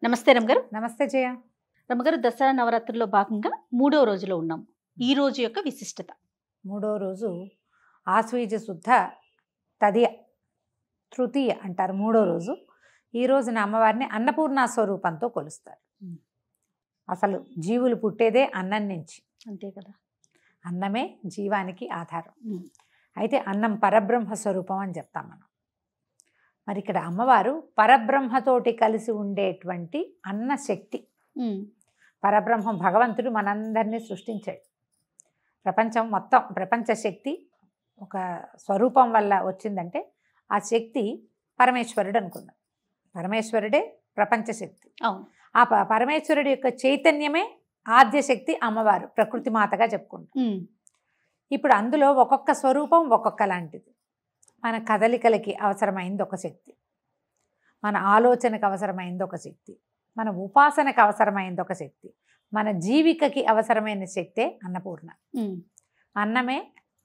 నమస్తే రమగారు. నమస్తే జయ. రమగారు, దసరా నవరాత్రుల్లో భాగంగా 3వ రోజులో ఉన్నాం. ఈ రోజు యొక్క విశిష్టత? 3వ రోజు ఆశ్వీజ శుద్ధ తదియ తృతీయ అంటారు. 3వ రోజు ఈ రోజున అమ్మవారిని అన్నపూర్ణ స్వరూపంతో కొలుస్తారు. అసలు జీవులు పుట్టేదే అన్నం నుంచి, అంతే కదా. అన్నమే జీవానికి ఆధారం. అయితే అన్నం పరబ్రహ్మ స్వరూపం అని చెప్తాం మనం. మరి ఇక్కడ అమ్మవారు పరబ్రహ్మతోటి కలిసి ఉండేటువంటి అన్న శక్తి. పరబ్రహ్మం భగవంతుడు మనందరినీ సృష్టించాడు. ప్రపంచం మొత్తం, ప్రపంచ శక్తి ఒక స్వరూపం వల్ల వచ్చిందంటే ఆ శక్తి పరమేశ్వరుడు అనుకుందాం. పరమేశ్వరుడే ప్రపంచ శక్తి. ఆ పరమేశ్వరుడి యొక్క చైతన్యమే ఆద్యశక్తి అమ్మవారు, ప్రకృతి మాతగా చెప్పుకుంటాం. ఇప్పుడు అందులో ఒక్కొక్క స్వరూపం ఒక్కొక్క లాంటిది. మన కదలికలకి అవసరమైంది ఒక శక్తి, మన ఆలోచనకు అవసరమైంది ఒక శక్తి, మన ఉపాసనకు అవసరమైంది ఒక శక్తి, మన జీవికకి అవసరమైన శక్తే అన్నపూర్ణ. అన్నమే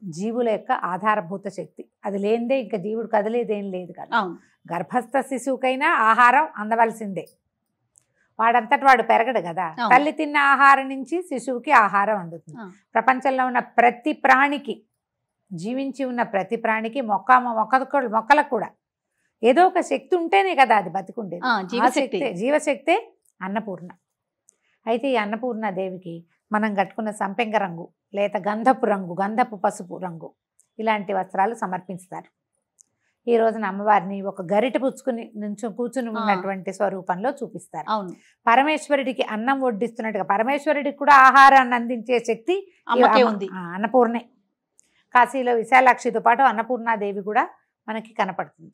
జీవుల యొక్క ఆధారభూత శక్తి. అది లేనిదే ఇంకా జీవుడు కదిలేదేం లేదు కదా. గర్భస్థ శిశువుకైనా ఆహారం అందవలసిందే, వాడంతటి వాడు పెరగడు కదా. తల్లి తిన్న ఆహారం నుంచి శిశువుకి ఆహారం అందుతుంది. ప్రపంచంలో ఉన్న ప్రతి ప్రాణికి, జీవించి ఉన్న ప్రతి ప్రాణికి, మొక్కలకు కూడా ఏదో ఒక శక్తి ఉంటేనే కదా అది బతికుండేది. జీవశక్తే అన్నపూర్ణ. అయితే ఈ అన్నపూర్ణ దేవికి మనం కట్టుకున్న సంపెంగ రంగు, లేక గంధపు రంగు, గంధపు పసుపు రంగు ఇలాంటి వస్త్రాలు సమర్పిస్తారు. ఈ రోజున అమ్మవారిని ఒక గరిట పుచ్చుకుని కూర్చుని ఉన్నటువంటి స్వరూపంలో చూపిస్తారు. పరమేశ్వరుడికి అన్నం వడ్డిస్తున్నట్టుగా పరమేశ్వరుడికి కూడా ఆహారాన్ని అందించే శక్తి ఉంది, అన్నపూర్ణే. కాశీలో విశాలాక్షితో పాటు అన్నపూర్ణాదేవి కూడా మనకి కనపడుతుంది.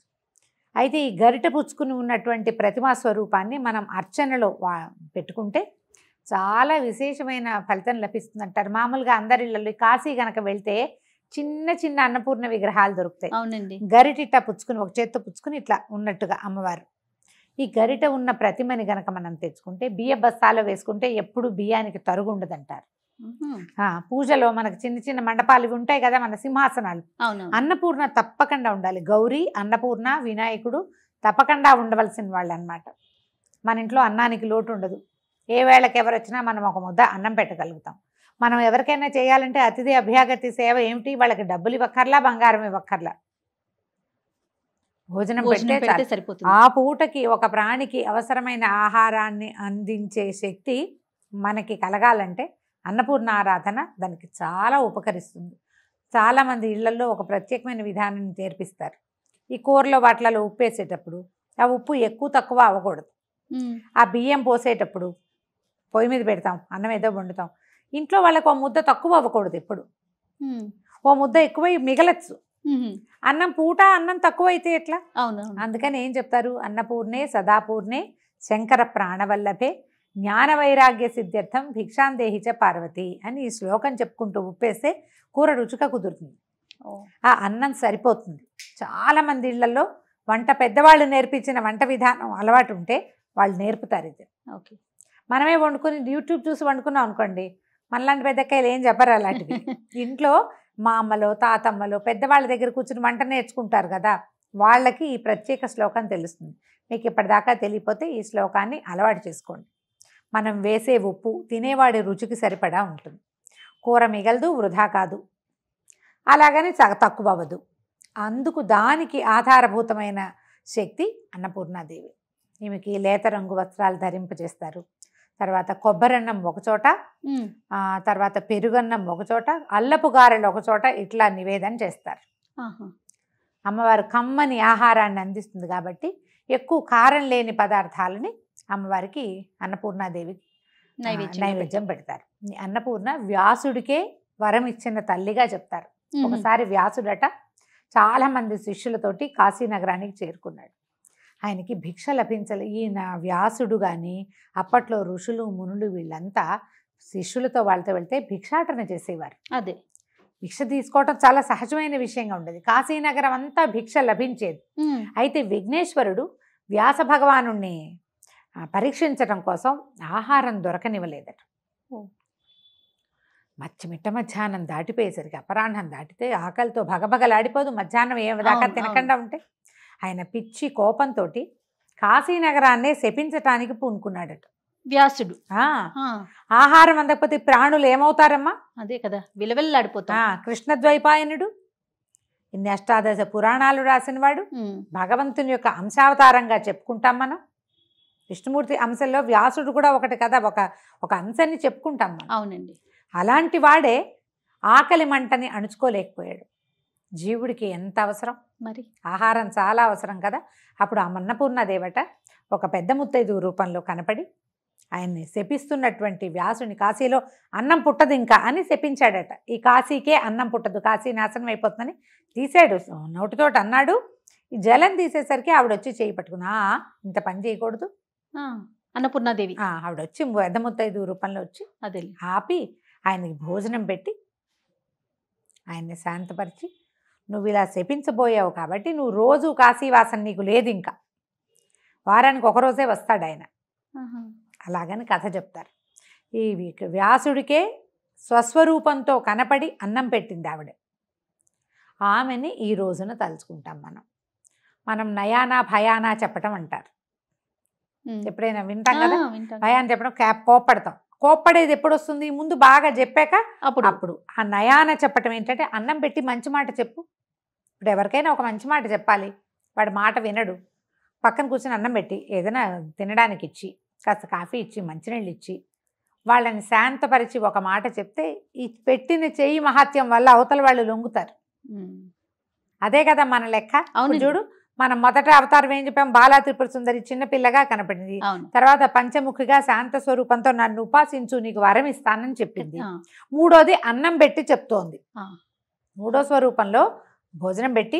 అయితే ఈ గరిట పుచ్చుకుని ఉన్నటువంటి ప్రతిమా స్వరూపాన్ని మనం అర్చనలో పెట్టుకుంటే చాలా విశేషమైన ఫలితం లభిస్తుంది అంటారు. మామూలుగా అందరిళ్ళలో కాశీ గనక వెళ్తే చిన్న చిన్న అన్నపూర్ణ విగ్రహాలు దొరుకుతాయి. అవునండి. గరిట పుచ్చుకుని, ఒక చేత్తో పుచ్చుకుని ఇట్లా ఉన్నట్టుగా అమ్మవారు. ఈ గరిట ఉన్న ప్రతిమని గనక మనం తెచ్చుకుంటే బియ్య బస్తాలో వేసుకుంటే ఎప్పుడు బియ్యానికి తరుగు ఉండదంటారు. పూజలో మనకు చిన్న చిన్న మండపాలు ఇవి ఉంటాయి కదా, మన సింహాసనాలు. అన్నపూర్ణ తప్పకుండా ఉండాలి. గౌరీ, అన్నపూర్ణ, వినాయకుడు తప్పకుండా ఉండవలసిన వాళ్ళు అన్నమాట. మన ఇంట్లో అన్నానికి లోటు ఉండదు. ఏ వేళకి ఎవరు వచ్చినా మనం ఒక ముద్ద అన్నం పెట్టగలుగుతాం. మనం ఎవరికైనా చేయాలంటే అతిథి అభ్యాగతి సేవ ఏమిటి, వాళ్ళకి డబ్బులు ఇవ్వక్కర్లా, బంగారం ఇవ్వక్కర్లా, భోజనం పెడితే సరిపోతుంది. ఆ పూటకి ఒక ప్రాణికి అవసరమైన ఆహారాన్ని అందించే శక్తి మనకి కలగాలంటే అన్నపూర్ణ ఆరాధన దానికి చాలా ఉపకరిస్తుంది. చాలామంది ఇళ్లలో ఒక ప్రత్యేకమైన విధానాన్ని నేర్పిస్తారు. ఈ కూరలో వాటిలలో ఉప్పు వేసేటప్పుడు ఆ ఉప్పు ఎక్కువ తక్కువ అవ్వకూడదు. ఆ బియ్యం పోసేటప్పుడు పొయ్యి మీద పెడతాం, అన్నం ఏదో వండుతాం, ఇంట్లో వాళ్ళకు ఓ ముద్ద తక్కువ అవ్వకూడదు. ఎప్పుడు ఓ ముద్ద ఎక్కువై మిగలచ్చు. అన్నం పూట అన్నం తక్కువ అయితే ఎట్లా? అందుకని ఏం చెప్తారు, అన్నపూర్ణే సదాపూర్ణే శంకర ప్రాణవల్లభే జ్ఞాన వైరాగ్య సిద్ధ్యర్థం భిక్షాందేహిచ పార్వతి అని ఈ శ్లోకం చెప్పుకుంటూ ఉప్పేస్తే కూర రుచిగా కుదురుతుంది. ఆ అన్నం సరిపోతుంది. చాలామంది ఇళ్లలో వంట పెద్దవాళ్ళు నేర్పించిన వంట విధానం అలవాటు ఉంటే వాళ్ళు నేర్పుతారు ఇది. మనమే వండుకొని యూట్యూబ్ చూసి వండుకున్నాం అనుకోండి, మనలాంటి పెద్దకాయలు ఏం చెప్పరు అలాంటివి. ఇంట్లో మా అమ్మలో, తాతమ్మలో పెద్దవాళ్ళ దగ్గర కూర్చుని వంట నేర్చుకుంటారు కదా, వాళ్ళకి ఈ ప్రత్యేక శ్లోకం తెలుస్తుంది. మీకు ఇప్పటిదాకా తెలియపోతే ఈ శ్లోకాన్ని అలవాటు చేసుకోండి. మనం వేసే ఉప్పు తినేవాడి రుచికి సరిపడా ఉంటుంది. కూర మిగలదు, వృధా కాదు, అలాగని తక్కువ అవ్వదు. అందుకు దానికి ఆధారభూతమైన శక్తి అన్నపూర్ణాదేవి. ఈమెకి లేత రంగు వస్త్రాలు ధరింపజేస్తారు. తర్వాత కొబ్బరన్నం ఒకచోట, తర్వాత పెరుగన్నం ఒకచోట, అల్లపు గారెలు ఒకచోట ఇట్లా నివేదన చేస్తారు. అమ్మవారు కమ్మని ఆహారాన్ని అందిస్తుంది కాబట్టి ఎక్కువ కారం లేని పదార్థాలని అమ్మవారికి అన్నపూర్ణాదేవి నైవేద్యం పెడతారు. అన్నపూర్ణ వ్యాసుడికే వరం ఇచ్చిన తల్లిగా చెప్తారు. ఒకసారి వ్యాసుడట చాలా మంది శిష్యులతోటి కాశీనగరానికి చేరుకున్నాడు. ఆయనకి భిక్ష లభించలే. ఈయన వ్యాసుడు కానీ అప్పట్లో ఋషులు మునులు వీళ్ళంతా శిష్యులతో వాళ్ళతో వెళ్తే భిక్షాటన చేసేవారు. అదే భిక్ష తీసుకోవటం చాలా సహజమైన విషయంగా ఉండేది. కాశీనగరం అంతా భిక్ష లభించేది. అయితే విఘ్నేశ్వరుడు వ్యాస భగవాను పరీక్షించడం కోసం ఆహారం దొరకనివ్వలేదట. మిట్ట మధ్యాహ్నం దాటిపోయేసరికి, అపరాహ్నం దాటితే ఆకలితో భగభగలాడిపోదు. మధ్యాహ్నం ఏమి దాకా తినకుండా ఉంటే ఆయన పిచ్చి కోపంతో కాశీనగరాన్నే శపించటానికి పూనుకున్నాడట వ్యాసుడు. ఆహారం అందకపోతే ప్రాణులు ఏమవుతారమ్మా? అదే కదా, విలవెల్లాడిపోతా. కృష్ణద్వైపాయనుడు, ఇన్ని అష్టాదశ పురాణాలు రాసినవాడు, భగవంతుని యొక్క అంశావతారంగా చెప్పుకుంటాం మనం. విష్ణుమూర్తి అంశంలో వ్యాసుడు కూడా ఒకటి కదా, ఒక అంశాన్ని చెప్పుకుంటాం మనం. అవునండి. అలాంటి వాడే ఆకలి మంటని అణుచుకోలేకపోయాడు. జీవుడికి ఎంత అవసరం మరి, ఆహారం చాలా అవసరం కదా. అప్పుడు ఆ అన్నపూర్ణ దేవత ఒక పెద్ద ముత్తైదు రూపంలో కనపడి ఆయన్ని శపిస్తున్నటువంటి వ్యాసుని, కాశీలో అన్నం పుట్టదు ఇంకా అని శపించాడట. ఈ కాశీకే అన్నం పుట్టదు, కాశీ నాశనం అయిపోతుందని తీసాడు, నోటితోటి అన్నాడు. ఈ జలం తీసేసరికి ఆవిడ వచ్చి చేయి పట్టుకున్నా, ఇంత పని చేయకూడదు అన్నపూర్ణాదేవి. ఆవిడ వచ్చి పెద్ద ముత్తైదు రూపంలో వచ్చి అదే ఆపి ఆయనకి భోజనం పెట్టి ఆయన్ని శాంతపరిచి, నువ్వు ఇలా శపించబోయావు కాబట్టి నువ్వు రోజు కాశీవాసం నీకు లేదు, ఇంకా వారానికి ఒకరోజే వస్తాడు ఆయన, అలాగని కథ చెప్తారు. ఈ వ్యాసుడికే స్వస్వరూపంతో కనపడి అన్నం పెట్టింది ఆవిడ. ఆమెని ఈ రోజున తలుచుకుంటాం మనం నయానా భయానా చెప్పటం అంటారు. ఎప్పుడైనా వింటాం కదా, భయాన్ని చెప్పడం, కోప్పడతాం. కోప్పడేది ఎప్పుడు వస్తుంది? ముందు బాగా చెప్పాక అప్పుడు ఆ నయాన చెప్పటం ఏంటంటే, అన్నం పెట్టి మంచి మాట చెప్పు. ఇప్పుడు ఎవరికైనా ఒక మంచి మాట చెప్పాలి, వాడి మాట వినడు. పక్కన కూర్చొని అన్నం పెట్టి ఏదైనా తినడానికి ఇచ్చి, కాస్త కాఫీ ఇచ్చి, మంచినీళ్ళు ఇచ్చి, వాళ్ళని శాంతపరిచి ఒక మాట చెప్తే ఈ పెట్టిన చెయ్యి మహాత్యం వల్ల అవతల వాళ్ళు లొంగుతారు. అదే కదా మన లెక్క. అవును చూడు, మనం మొదట అవతారం ఏం చెప్పాం? బాలా త్రిపుర సుందరి చిన్నపిల్లగా కనపడింది. తర్వాత పంచముఖిగా శాంత స్వరూపంతో నన్ను ఉపాసించు, నీకు వరం ఇస్తానని చెప్పింది. మూడోది అన్నం పెట్టి చెప్తోంది. మూడో స్వరూపంలో భోజనం పెట్టి,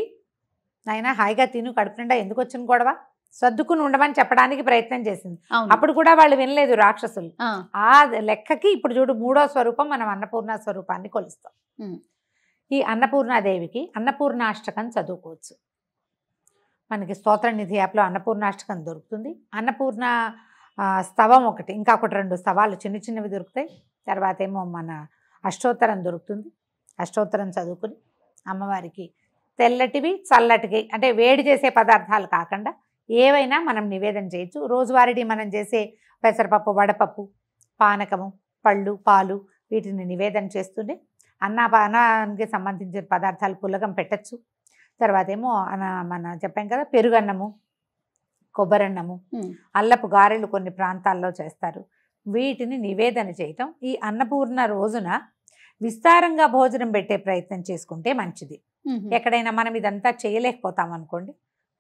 నాయనా హాయిగా తిను, కడుపు నిండా ఎందుకు వచ్చిన గొడవ, సర్దుకుని ఉండమని చెప్పడానికి ప్రయత్నం చేసింది. అప్పుడు కూడా వాళ్ళు వినలేదు రాక్షసులు. ఆ లెక్కకి ఇప్పుడు చూడు, మూడో స్వరూపం మనం అన్నపూర్ణ స్వరూపాన్ని కొలుస్తాం. ఈ అన్నపూర్ణాదేవికి అన్నపూర్ణాష్టకం చదువుకోవచ్చు. మనకి స్తోత్రనిధి యాప్లో అన్నపూర్ణాష్టకం దొరుకుతుంది. అన్నపూర్ణ స్తవం ఒకటి, ఇంకా ఒకటి 2 స్తవాలు చిన్న చిన్నవి దొరుకుతాయి. తర్వాత ఏమో మన అష్టోత్తరం దొరుకుతుంది. అష్టోత్తరం చదువుకుని అమ్మవారికి తెల్లటివి చల్లటివి, అంటే వేడి చేసే పదార్థాలు కాకుండా ఏవైనా మనం నివేదన చేయొచ్చు. రోజువారీ మనం చేసే పెసరపప్పు, వడపప్పు, పానకము, పళ్ళు, పాలు వీటిని నివేదన చేస్తుండే అన్నానికి సంబంధించిన పదార్థాలు పులగం పెట్టచ్చు. తర్వాత ఏమో మన చెప్పాం కదా, పెరుగన్నము, కొబ్బరన్నము, అల్లపు గారెలు కొన్ని ప్రాంతాల్లో చేస్తారు. వీటిని నివేదన చేయటం ఈ అన్నపూర్ణ రోజున విస్తారంగా భోజనం పెట్టే ప్రయత్నం చేసుకుంటే మంచిది. ఎక్కడైనా మనం ఇదంతా చేయలేకపోతాం అనుకోండి,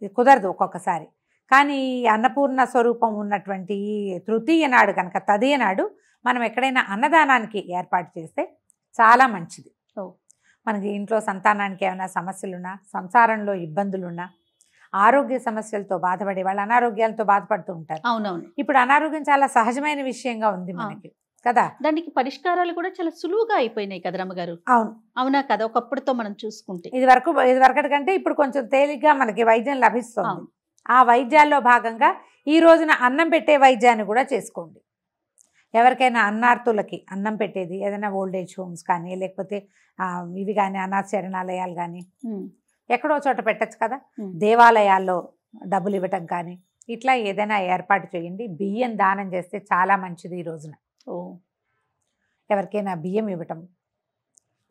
ఇది కుదరదు ఒక్కొక్కసారి. కానీ ఈ అన్నపూర్ణ స్వరూపం ఉన్నటువంటి ఈ తృతీయ నాడు కనుక, తదియ నాడు మనం ఎక్కడైనా అన్నదానానికి ఏర్పాటు చేస్తే చాలా మంచిది. మనకి ఇంట్లో సంతానానికి ఏమైనా సమస్యలున్నా, సంసారంలో ఇబ్బందులున్నా, ఆరోగ్య సమస్యలతో బాధపడే వాళ్ళు అనారోగ్యాలతో బాధపడుతూ ఉంటారు. అవునవును. ఇప్పుడు అనారోగ్యం చాలా సహజమైన విషయంగా ఉంది మనకి కదా. దానికి పరిష్కారాలు కూడా చాలా సులువుగా అయిపోయినాయి కదా రమ్మగారు. అవును, అవునా కదా. ఒకప్పుడుతో మనం చూసుకుంటే ఇది వరకటి కంటే ఇప్పుడు కొంచెం తేలిగ్గా మనకి వైద్యం లభిస్తుంది. ఆ వైద్యాల్లో భాగంగా ఈ రోజున అన్నం పెట్టే వైద్యాన్ని కూడా చేసుకోండి. ఎవరికైనా అన్నార్తులకి అన్నం పెట్టేది, ఏదైనా ఓల్డేజ్ హోమ్స్ కానీ, లేకపోతే ఇవి కానీ అనాథ శరణాలయాలు కానీ ఎక్కడో చోట పెట్టచ్చు కదా. దేవాలయాల్లో డబ్బులు ఇవ్వటం కానీ ఇట్లా ఏదైనా ఏర్పాటు చేయండి. బియ్యం దానం చేస్తే చాలా మంచిది ఈ రోజున. ఎవరికైనా బియ్యం ఇవ్వటం,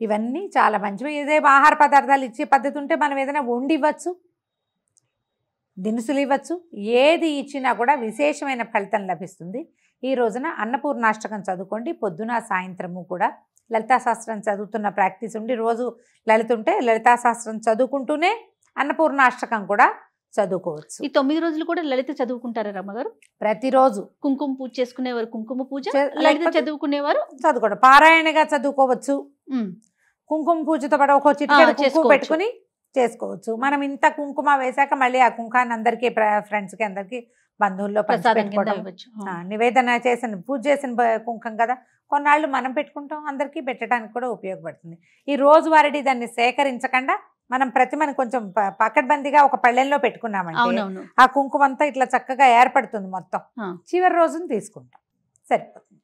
ఇవన్నీ చాలా మంచివి. ఏదే ఆహార పదార్థాలు ఇచ్చే పద్ధతి ఉంటే మనం ఏదైనా వండి ఇవ్వచ్చు, దినుసులు ఇవ్వచ్చు. ఏది ఇచ్చినా కూడా విశేషమైన ఫలితం లభిస్తుంది. ఈ రోజున అన్నపూర్ణాష్టకం చదువుకోండి. పొద్దున సాయంత్రము కూడా లలితాశాస్త్రం చదువుతున్న ప్రాక్టీస్ ఉండి, రోజు లలిత ఉంటే లలితాశాస్త్రం చదువుకుంటూనే అన్నపూర్ణాష్టకం కూడా చదువుకోవచ్చు. ఈ 9 రోజులు కూడా లలిత చదువుకుంటారా రమ్మగారు? ప్రతిరోజు కుంకుమ పూజ చేసుకునేవారు కుంకుమ పూజ, లలిత చదువుకునేవారు చదువుకోవడం, పారాయణగా చదువుకోవచ్చు. కుంకుమ పూజతో పాటు ఒక చిటికెడు కుంకుమ పెట్టుకుని చేసుకోవచ్చు. మనం ఇంత కుంకుమ వేశాక మళ్ళీ ఆ కుంకాన్ని అందరికీ, ఫ్రెండ్స్కి, అందరికీ, బంధువుల్లో నివేదన చేసిన పూజ చేసిన కుంకం కదా, కొన్నాళ్ళు మనం పెట్టుకుంటాం, అందరికీ పెట్టడానికి కూడా ఉపయోగపడుతుంది. ఈ రోజువారీ దాన్ని సేకరించకుండా మనం ప్రతిమని కొంచెం పకడ్బందీగా ఒక పళ్ళెంలో పెట్టుకున్నామంటే ఆ కుంకుమ అంతా ఇట్లా చక్కగా ఏర్పడుతుంది మొత్తం. చివరి రోజున తీసుకుంటాం, సరిపోతుంది.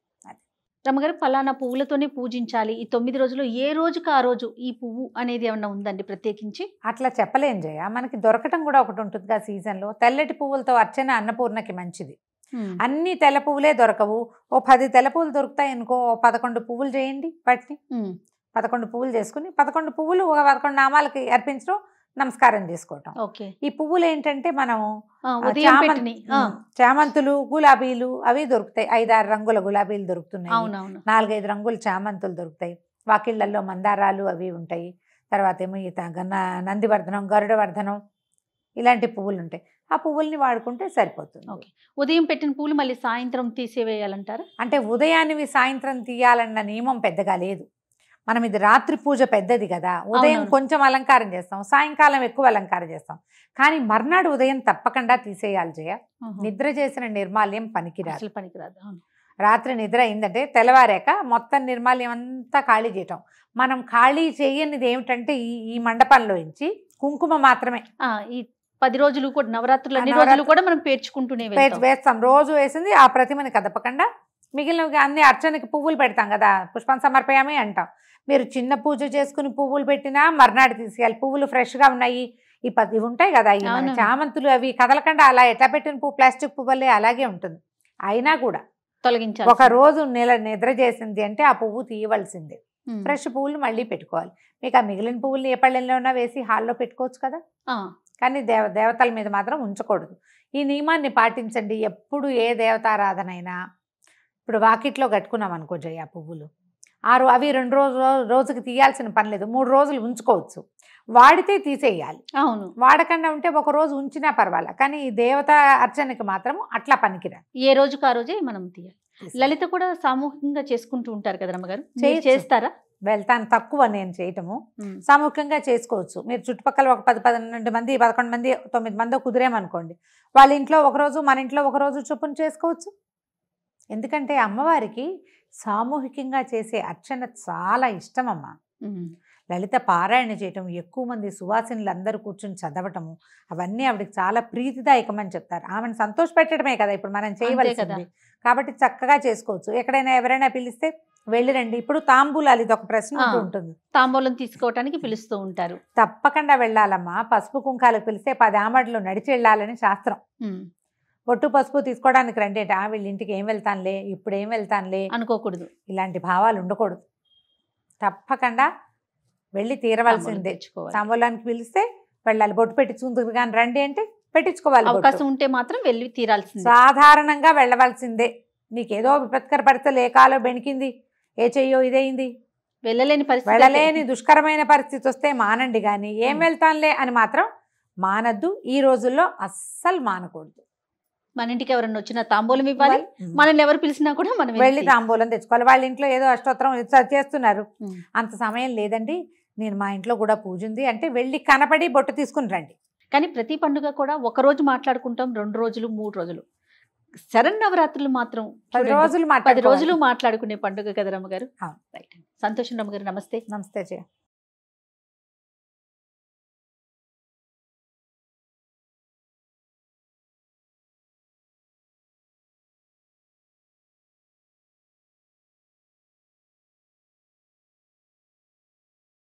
రమ్మగారు పలానా పువ్వులతోనే పూజించాలి, ఈ 9 రోజులు ఏ రోజుకి ఆ రోజు ఈ పువ్వు అనేది ఏమన్నా ఉందండి ప్రత్యేకించి? అట్లా చెప్పలేం జయ. మనకి దొరకటం కూడా ఒకటి ఉంటుంది ఆ సీజన్లో. తెల్లటి పువ్వులతో అర్చన అన్నపూర్ణకి మంచిది. అన్ని తెల్ల పువ్వులే దొరకవు. ఓ 10 తెల్ల పువ్వులు దొరుకుతాయి అనుకో, 11 పువ్వులు చేయండి వాటిని. 11 పువ్వులు చేసుకుని 11 పువ్వులు ఒక 11 నామాలకి అర్పించడం, నమస్కారం చేసుకోవటం. ఈ పువ్వులు ఏంటంటే మనం చామంతులు, గులాబీలు అవి దొరుకుతాయి. 5-6 రంగుల గులాబీలు దొరుకుతున్నాయి, 4-5 రంగుల చామంతులు దొరుకుతాయి. వాకిళ్లలో మందారాలు అవి ఉంటాయి. తర్వాత ఏమో నందివర్ధనం, గరుడవర్ధనం ఇలాంటి పువ్వులు ఉంటాయి. ఆ పువ్వుల్ని వాడుకుంటే సరిపోతుంది. ఉదయం పెట్టిన పువ్వులు మళ్ళీ సాయంత్రం తీసేవేయాలంటారు? అంటే ఉదయాన్నివి సాయంత్రం తీయాలన్న నియమం పెద్దగా లేదు. మనం ఇది రాత్రి పూజ పెద్దది కదా, ఉదయం కొంచెం అలంకారం చేస్తాం, సాయంకాలం ఎక్కువ అలంకారం చేస్తాం. కానీ మర్నాడు ఉదయం తప్పకుండా తీసేయాలి జయ. నిద్ర చేసిన నిర్మాల్యం పనికిరాదు. రాత్రి నిద్ర అయిందంటే తెల్లవారాక మొత్తం నిర్మాల్యం అంతా ఖాళీ చేయటం. మనం ఖాళీ చేయనిది ఏమిటంటే ఈ మండపంలో నుంచి కుంకుమ మాత్రమే. ఈ 10 రోజులు కూడా నవరాత్రులు అన్ని రోజులు కూడా మనం పేర్చుకుంటూనే వేస్తాం. రోజు వేసింది ఆ ప్రతిమని కదపకుండా మిగిలిన అన్ని అర్చనకి పువ్వులు పెడతాం కదా, పుష్పం సమర్పయామి అంటాం. మీరు చిన్న పూజ చేసుకుని పువ్వులు పెట్టినా మర్నాడు తీసేయాలి. పువ్వులు ఫ్రెష్గా ఉన్నాయి, ఇవి ఉంటాయి కదా, ఈ చామంతులు అవి కదలకుండా అలా ఎట్లా పెట్టిన పువ్వు ప్లాస్టిక్ పువ్వులే అలాగే ఉంటుంది. అయినా కూడా తొలగించాలి. ఒక రోజు నిద్ర చేసింది అంటే ఆ పువ్వు తీయవలసిందే. ఫ్రెష్ పువ్వులు మళ్ళీ పెట్టుకోవాలి. మీకు ఆ మిగిలిన పువ్వులు ఏ పళ్ళెల్లో ఉన్నా వేసి హాల్లో పెట్టుకోవచ్చు కదా, కానీ దేవతల మీద మాత్రం ఉంచకూడదు. ఈ నియమాన్ని పాటించండి. ఎప్పుడు ఏ దేవతారాధన అయినా, ఇప్పుడు వాకిట్లో కట్టుకున్నాం అనుకో జయ, పువ్వులు అవి 2 రోజుకి తీయాల్సిన పని లేదు, 3 రోజులు ఉంచుకోవచ్చు. వాడితే తీసేయాలి. అవును, వాడకుండా ఉంటే ఒక రోజు ఉంచినా పర్వాలా, కానీ ఈ దేవతా అర్చనకి మాత్రం అట్లా పనికిరాదు. ఏ రోజుకి ఆ రోజే మనం తీయాలి. లలిత కూడా సామూహికంగా చేసుకుంటూ ఉంటారు కదా రమ్మగారు, చేస్తారా? వెళ్తాను, తక్కువ నేను చేయటము. సామూహికంగా చేసుకోవచ్చు. మీరు చుట్టుపక్కల ఒక 10-12 మంది, 11 మంది, 9 మంది కుదిరేమనుకోండి, వాళ్ళ ఇంట్లో ఒకరోజు, మన ఇంట్లో ఒకరోజు చొప్పున చేసుకోవచ్చు. ఎందుకంటే అమ్మవారికి సామూహికంగా చేసే అర్చన చాలా ఇష్టం అమ్మ. లలిత పారాయణ చేయటం, ఎక్కువ మంది సువాసినులు అందరూ కూర్చుని చదవటము, అవన్నీ ఆవిడకి చాలా ప్రీతిదాయకమని చెప్తారు. ఆమెను సంతోషపెట్టడమే కదా ఇప్పుడు మనం చేయవలసింది. కాబట్టి చక్కగా చేసుకోవచ్చు. ఎక్కడైనా ఎవరైనా పిలిస్తే వెళ్ళిరండి. ఇప్పుడు తాంబూలాలు, ఇది ఒక ప్రశ్న ఉంటుంది, తాంబూలం తీసుకోవటానికి పిలుస్తూ ఉంటారు. తప్పకుండా వెళ్ళాలమ్మా. పసుపు కుంకాలకు పిలిస్తే 10 ఆమడలు నడిచి వెళ్ళాలని శాస్త్రం. బొట్టు పసుపు తీసుకోవడానికి రండి అంటే వీళ్ళ ఇంటికి ఏం వెళ్తానులే, ఇప్పుడు ఏం వెళ్తానులే అనుకోకూడదు. ఇలాంటి భావాలు ఉండకూడదు. తప్పకుండా వెళ్ళి తీరవలసిందే. తాంబూలానికి పిలిస్తే వెళ్ళాలి. బొట్టు పెట్టించుకుంటుంది కానీ రండి అంటే పెట్టించుకోవాలి. అవకాశం ఉంటే మాత్రం వెళ్ళి తీరాల్సిందే. సాధారణంగా వెళ్ళవలసిందే. నీకేదో విపత్కర పరిస్థితులు, ఏ కాలో బెణికింది, ఏ చెయ్యో ఇదైంది, వెళ్ళలేని దుష్కరమైన పరిస్థితి వస్తే మానండి, కానీ ఏం వెళ్తానులే అని మాత్రం మానద్దు. ఈ రోజుల్లో అస్సలు మానకూడదు. మన ఇంటికి ఎవరన్నా వచ్చినా తాంబూలం ఇవ్వాలి, మనల్ని ఎవరు పిలిచినా కూడా మనం వెళ్ళి తాంబూలం తెచ్చుకోవాలి. వాళ్ళ ఇంట్లో ఏదో అష్టోత్తరం చేస్తున్నారు, అంత సమయం లేదండి, నేను మా ఇంట్లో కూడా పూజ ఉంది అంటే వెళ్ళి కనపడి బొట్టు తీసుకుని రండి. కానీ ప్రతి పండుగ కూడా ఒక రోజు మాట్లాడుకుంటాం, 2 రోజులు 3 రోజులు. శరన్నవరాత్రులు మాత్రం 10 రోజులు మాట్లాడుకునే పండుగ కదా రమ్మగారు. సంతోషం రమ్మగారు, నమస్తే. నమస్తే జయ.